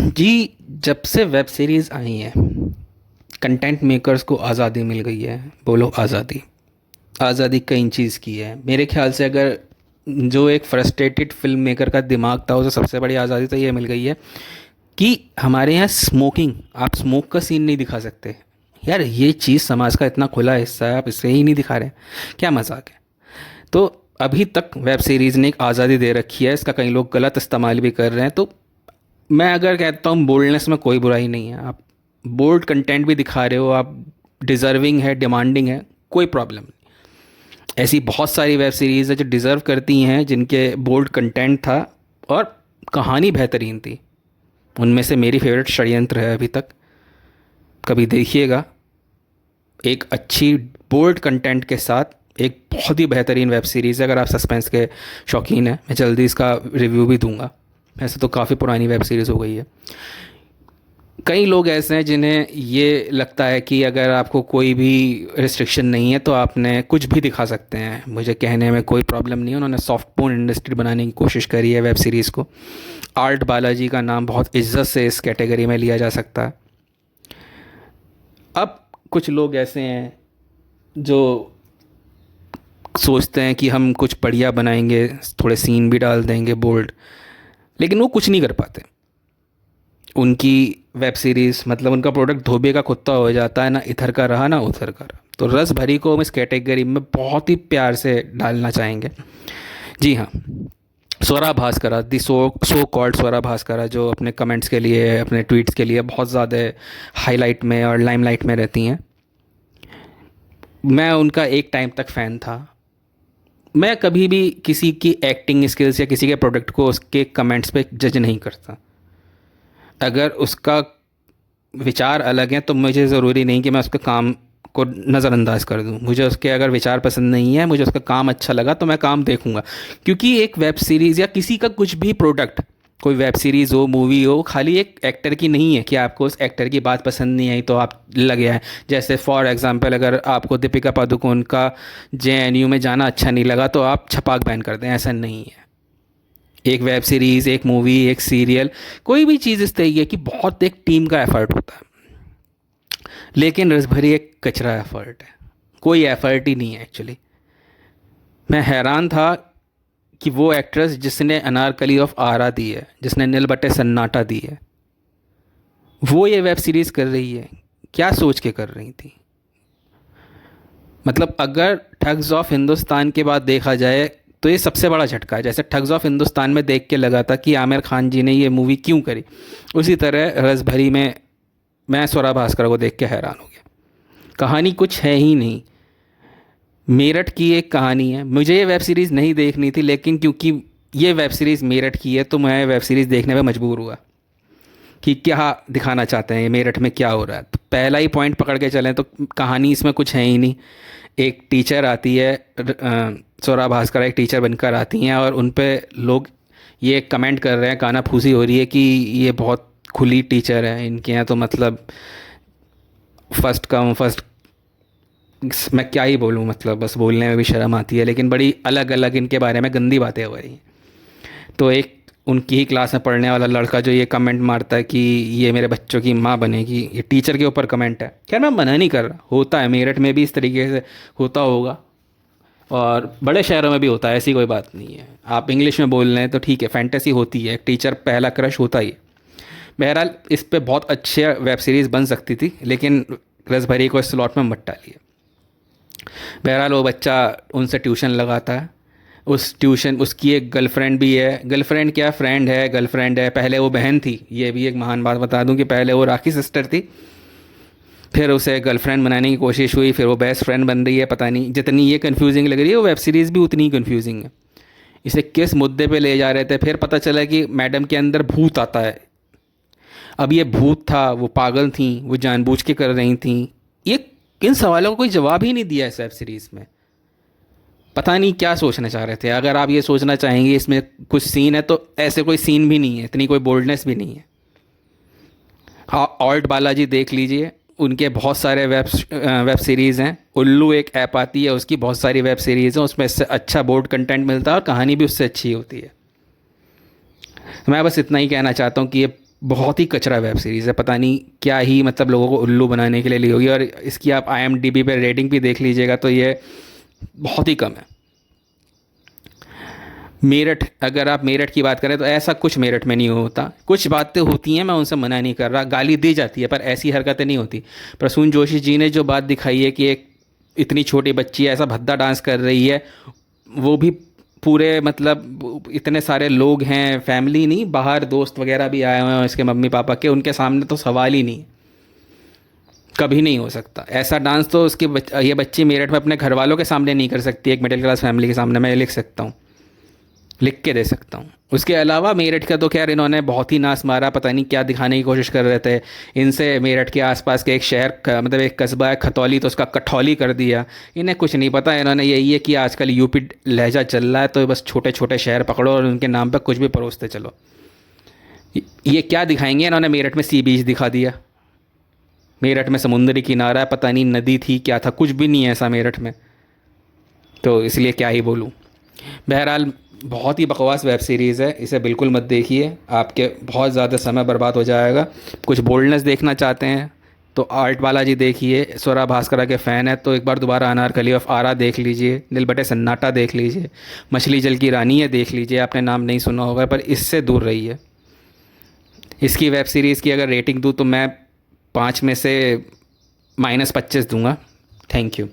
जी, जब से web series आई हैं, कंटेंट मेकर्स को आज़ादी मिल गई है। बोलो आज़ादी। आज़ादी कई चीज़ की है मेरे ख्याल से। अगर जो एक फ्रस्ट्रेटेड फिल्म मेकर का दिमाग था, उसे सबसे बड़ी आज़ादी तो ये मिल गई है कि हमारे यहाँ स्मोकिंग, आप स्मोक का सीन नहीं दिखा सकते। यार, ये चीज़ समाज का इतना खुला हिस्सा है, आप इसे ही नहीं दिखा रहे, क्या मजाक है। तो अभी तक वेब सीरीज़ ने एक आज़ादी दे रखी है, इसका कई लोग गलत इस्तेमाल भी कर रहे हैं। तो मैं अगर कहता हूँ बोल्डनेस में कोई बुराई नहीं है, आप बोल्ड कंटेंट भी दिखा रहे हो, आप डिज़र्विंग है, डिमांडिंग है, कोई प्रॉब्लम नहीं। ऐसी बहुत सारी वेब सीरीज़ है जो डिज़र्व करती हैं, जिनके बोल्ड कंटेंट था और कहानी बेहतरीन थी। उनमें से मेरी फेवरेट षड्यंत्र है अभी तक, कभी देखिएगा। एक अच्छी बोल्ड कंटेंट के साथ एक बहुत ही बेहतरीन वेब सीरीज़ है। अगर आप सस्पेंस के शौकीन हैं, मैं जल्दी इसका रिव्यू भी दूंगा। ऐसे तो काफ़ी पुरानी वेब सीरीज़ हो गई है। कई लोग ऐसे हैं जिन्हें ये लगता है कि अगर आपको कोई भी रिस्ट्रिक्शन नहीं है तो आपने कुछ भी दिखा सकते हैं। मुझे कहने में कोई प्रॉब्लम नहीं है। उन्होंने सॉफ्ट पोर्न इंडस्ट्री बनाने की कोशिश करी है वेब सीरीज़ को। आर्ट बालाजी का नाम बहुत इज्जत से इस कैटेगरी में लिया जा सकता है। अब कुछ लोग ऐसे हैं जो सोचते हैं कि हम कुछ बढ़िया बनाएंगे, थोड़े सीन भी डाल देंगे बोल्ड, लेकिन वो कुछ नहीं कर पाते। उनकी वेब सीरीज़ मतलब उनका प्रोडक्ट धोबे का कुत्ता हो जाता है, ना इधर का रहा ना उधर का रहा। तो रस भरी को हम इस कैटेगरी में बहुत ही प्यार से डालना चाहेंगे। जी हाँ, स्वरा भास्करा, दी सो कॉल्ड स्वरा भास्करा, जो अपने कमेंट्स के लिए, अपने ट्वीट्स के लिए बहुत ज़्यादा हाईलाइट में और लाइमलाइट में रहती हैं। मैं उनका एक टाइम तक फ़ैन था। मैं कभी भी किसी की एक्टिंग स्किल्स या किसी के प्रोडक्ट को उसके कमेंट्स पे जज नहीं करता। अगर उसका विचार अलग हैं तो मुझे ज़रूरी नहीं कि मैं उसके काम को नज़रअंदाज कर दूं। मुझे उसके अगर विचार पसंद नहीं है, मुझे उसका काम अच्छा लगा तो मैं काम देखूंगा। क्योंकि एक वेब सीरीज़ या किसी का कुछ भी प्रोडक्ट, कोई वेब सीरीज़ हो, मूवी हो, खाली एक एक्टर की नहीं है कि आपको उस एक्टर की बात पसंद नहीं आई तो आप लगे हैं। जैसे फॉर एग्जांपल, अगर आपको दीपिका पादुकोण का JNU में जाना अच्छा नहीं लगा तो आप छपाक बैन कर दें, ऐसा नहीं है। एक वेब सीरीज़, एक मूवी, एक सीरियल, कोई भी चीज़ इस तरीके की बहुत एक टीम का एफर्ट होता है। लेकिन रसभरी एक कचरा एफर्ट है, कोई एफर्ट ही नहीं है एक्चुअली। मैं हैरान था कि वो एक्ट्रेस जिसने अनारकली ऑफ आरा दी है, जिसने नील बट्टे सन्नाटा दी है, वो ये वेब सीरीज़ कर रही है। क्या सोच के कर रही थी? मतलब अगर ठग्स ऑफ हिंदुस्तान के बाद देखा जाए तो ये सबसे बड़ा झटका है। जैसे ठग्स ऑफ हिंदुस्तान में देख के लगा था कि आमिर खान जी ने ये मूवी क्यों करी, उसी तरह रसभरी में मैं स्वरा भास्कर को देख के हैरान हो गया। कहानी कुछ है ही नहीं। मेरठ की एक कहानी है। मुझे ये वेब सीरीज़ नहीं देखनी थी, लेकिन क्योंकि ये वेब सीरीज़ मेरठ की है तो मैं वेब सीरीज़ देखने में मजबूर हुआ कि क्या दिखाना चाहते हैं, ये मेरठ में क्या हो रहा है। तो पहला ही पॉइंट पकड़ के चलें तो कहानी इसमें कुछ है ही नहीं। एक टीचर आती है, स्वरा भास्कर एक टीचर बनकर आती हैं और उन पे लोग ये कमेंट कर रहे हैं, कानाफूसी हो रही है कि ये बहुत खुली टीचर है, इनके यहाँ तो मतलब फर्स्ट कम फर्स्ट, मैं क्या ही बोलूँ, मतलब बस बोलने में भी शर्म आती है। लेकिन बड़ी अलग अलग इनके बारे में गंदी बातें हो रही हैं। तो एक उनकी ही क्लास में पढ़ने वाला लड़का जो ये कमेंट मारता है कि ये मेरे बच्चों की माँ बनेगी, ये टीचर के ऊपर कमेंट है। खैर, मैं मना नहीं कर रहा, होता है मेरठ में भी इस तरीके से होता होगा और बड़े शहरों में भी होता है, ऐसी कोई बात नहीं है। आप इंग्लिश में बोल रहे हैं तो ठीक है, फैंटेसी होती है, एक टीचर पहला क्रश होता ही है। बहरहाल, इस पे बहुत अच्छे वेब सीरीज़ बन सकती थी, लेकिन रसभरी को इस स्लॉट में मत डालिए। बहरहाल, वो बच्चा उनसे ट्यूशन लगाता है। उस ट्यूशन, उसकी एक गर्लफ्रेंड भी है। गर्लफ्रेंड क्या, फ्रेंड है, गर्लफ्रेंड है। पहले वो बहन थी, ये भी एक महान बात बता दूं कि पहले वो राखी सिस्टर थी, फिर उसे गर्लफ्रेंड बनाने की कोशिश हुई, फिर वो बेस्ट फ्रेंड बन रही है। पता नहीं, जितनी ये कन्फ्यूजिंग लग रही है वो वेब सीरीज़ भी उतनी ही कन्फ्यूजिंग है। इसे किस मुद्दे पे ले जा रहे थे, फिर पता चला कि मैडम के अंदर भूत आता है। अब ये भूत था, वो पागल थी, वो जानबूझ के कर रही थी। ये इन सवालों का कोई जवाब ही नहीं दिया इस वेब सीरीज़ में। पता नहीं क्या सोचना चाह रहे थे। अगर आप ये सोचना चाहेंगे इसमें कुछ सीन है, तो ऐसे कोई सीन भी नहीं है, इतनी कोई बोल्डनेस भी नहीं है। हाँ, ऑल्ट बालाजी देख लीजिए, उनके बहुत सारे वेब सीरीज़ हैं। उल्लू एक ऐप आती है, उसकी बहुत सारी वेब सीरीज़ हैं, उसमें इससे अच्छा बोर्ड कंटेंट मिलता है और कहानी भी उससे अच्छी होती है। मैं बस इतना ही कहना चाहता हूँ कि ये बहुत ही कचरा वेब सीरीज़ है, पता नहीं क्या ही मतलब लोगों को उल्लू बनाने के लिए ली होगी। और इसकी आप IMDb पे रेटिंग भी देख लीजिएगा तो ये बहुत ही कम है। मेरठ, अगर आप मेरठ की बात करें तो ऐसा कुछ मेरठ में नहीं होता। कुछ बातें होती हैं, मैं उनसे मना नहीं कर रहा, गाली दी जाती है, पर ऐसी हरकतें नहीं होती। प्रसून जोशी जी ने जो बात दिखाई है कि एक इतनी छोटी बच्ची ऐसा भद्दा डांस कर रही है, वो भी पूरे मतलब इतने सारे लोग हैं, फैमिली नहीं, बाहर दोस्त वगैरह भी आए हुए हैं इसके मम्मी पापा के, उनके सामने तो सवाल ही नहीं, कभी नहीं हो सकता ऐसा डांस। तो ये बच्ची मेरठ में अपने घर वालों के सामने नहीं कर सकती, एक मिडिल क्लास फैमिली के सामने। मैं ये लिख सकता हूँ, लिख के दे सकता हूँ। उसके अलावा मेरठ का तो खैर इन्होंने बहुत ही नाश मारा, पता नहीं क्या दिखाने की कोशिश कर रहे थे। इनसे मेरठ के आसपास के एक शहर मतलब एक कस्बा है खतौली, तो उसका कठौली कर दिया। इन्हें कुछ नहीं पता, इन्होंने यही है कि आजकल यूपी लहजा चल रहा है, तो बस छोटे छोटे शहर पकड़ो और उनके नाम पर कुछ भी परोसते चलो। ये क्या दिखाएंगे, इन्होंने मेरठ में सी बीच दिखा दिया। मेरठ में समुद्री किनारा है, पता नहीं नदी थी क्या था, कुछ भी नहीं है ऐसा मेरठ में, तो इसलिए क्या ही बोलूँ। बहरहाल बहुत ही बकवास वेब सीरीज़ है, इसे बिल्कुल मत देखिए, आपके बहुत ज़्यादा समय बर्बाद हो जाएगा। कुछ बोल्डनेस देखना चाहते हैं तो आर्ट बालाजी देखिए, स्वरा भास्करा के फ़ैन है तो एक बार दोबारा अनारकली ऑफ आरा देख लीजिए, दिल बटे सन्नाटा देख लीजिए, मछली जल की रानी है देख लीजिए, आपने नाम नहीं सुना होगा, पर इससे दूर रहिए। इसकी वेब सीरीज़ की अगर रेटिंग दूँ तो मैं 5 में से -25 दूंगा। Thank you.